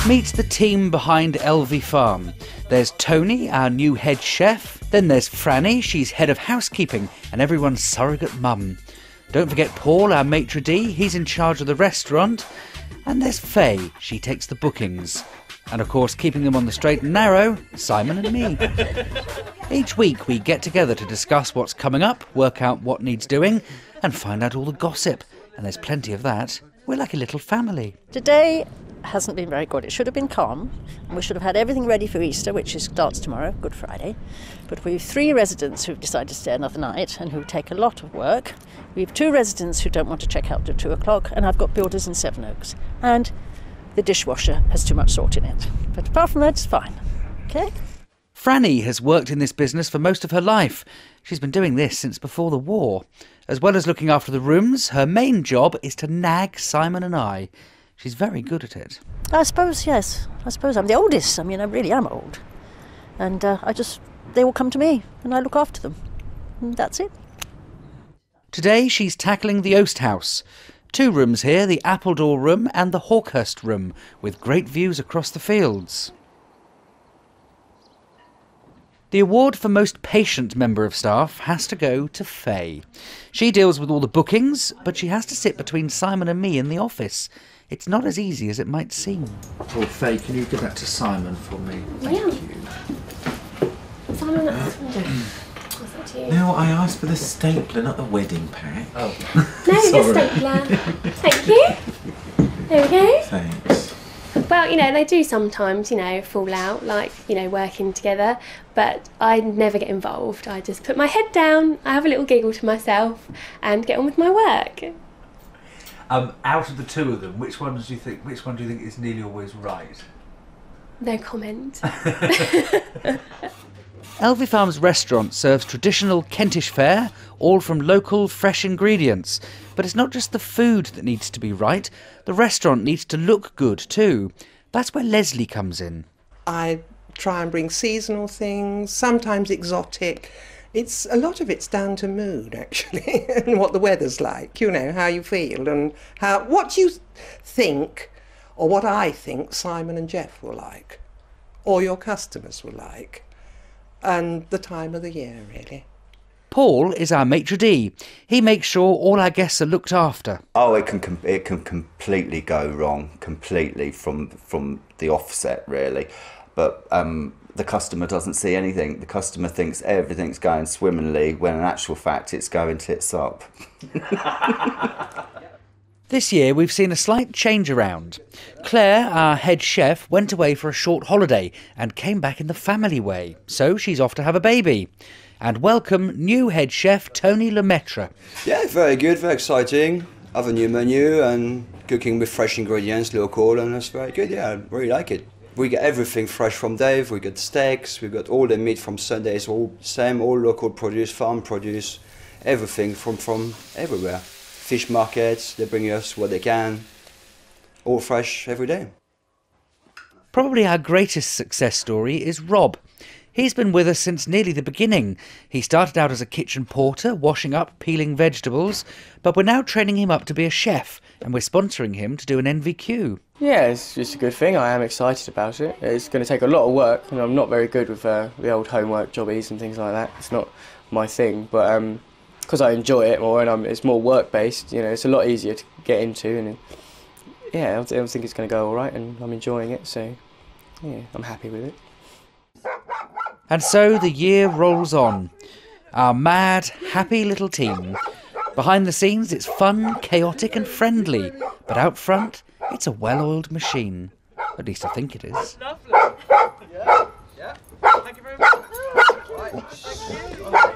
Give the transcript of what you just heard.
Meet the team behind Elvey Farm. There's Tony, our new head chef. Then there's Franny, she's head of housekeeping and everyone's surrogate mum. Don't forget Paul, our maitre d', he's in charge of the restaurant. And there's Faye, she takes the bookings. And of course, keeping them on the straight and narrow, Simon and me. Each week we get together to discuss what's coming up, work out what needs doing, and find out all the gossip. And there's plenty of that. We're like a little family. Today hasn't been very good. It should have been calm. We should have had everything ready for Easter, which starts tomorrow, Good Friday. But we've 3 residents who've decided to stay another night and who take a lot of work. We have 2 residents who don't want to check out till 2 o'clock, and I've got builders in Sevenoaks. And the dishwasher has too much salt in it. But apart from that, it's fine. Okay? Franny has worked in this business for most of her life. She's been doing this since before the war. As well as looking after the rooms, her main job is to nag Simon and I. She's very good at it. I suppose, yes. I suppose I'm the oldest. I mean, I really am old. And they all come to me and I look after them. And that's it. Today she's tackling the Oast House. 2 rooms here, the Appledore room and the Hawkhurst room, with great views across the fields. The award for most patient member of staff has to go to Faye. She deals with all the bookings, but she has to sit between Simon and me in the office. It's not as easy as it might seem. Oh, Faye, can you give that to Simon for me? Thank you. Simon, that's what's that to you? No, I asked for the stapler, not the wedding pack. Oh. No, the stapler. Thank you. There we go. Thanks. Well, they do sometimes, fall out, like, working together, but I never get involved. I just put my head down, I have a little giggle to myself and get on with my work. Out of the 2 of them, which one do you think is nearly always right? No comment. Elvey Farm's restaurant serves traditional Kentish fare, all from local, fresh ingredients. But it's not just the food that needs to be right, the restaurant needs to look good too. That's where Leslie comes in. I try and bring seasonal things, sometimes exotic. A lot of it's down to mood, actually, and what the weather's like, how you feel and what you think, or what I think Simon and Jeff will like, or your customers will like. And the time of the year, really. Paul is our maitre d'. He makes sure all our guests are looked after. Oh, it can completely go wrong, completely from the offset, really. But the customer doesn't see anything. The customer thinks everything's going swimmingly, when in actual fact it's going tits up. This year we've seen a slight change around. Claire, our head chef, went away for a short holiday and came back in the family way, so she's off to have a baby. And welcome new head chef Tony Lemaitre. Yeah, very good, very exciting. Have a new menu and cooking with fresh ingredients, local, and that's very good. Yeah, I really like it. We get everything fresh from Dave. We got steaks, we got all the meat from Sundays, all local produce, farm produce, everything from everywhere. Fish markets, they bring us what they can, all fresh every day. Probably our greatest success story is Rob. He's been with us since nearly the beginning. He started out as a kitchen porter, washing up, peeling vegetables, but we're now training him up to be a chef, and we're sponsoring him to do an NVQ. Yeah, it's just a good thing. I am excited about it. It's going to take a lot of work, and I'm not very good with the old homework jobbies and things like that. It's not my thing, but because I enjoy it more and it's more work-based, it's a lot easier to get into, and yeah, I think it's going to go all right, and I'm enjoying it, so yeah, I'm happy with it. And so the year rolls on. Our mad, happy little team. Behind the scenes, it's fun, chaotic and friendly. But out front, it's a well-oiled machine. At least I think it is. Lovely. Yeah. Thank you very much. Right. Thank you.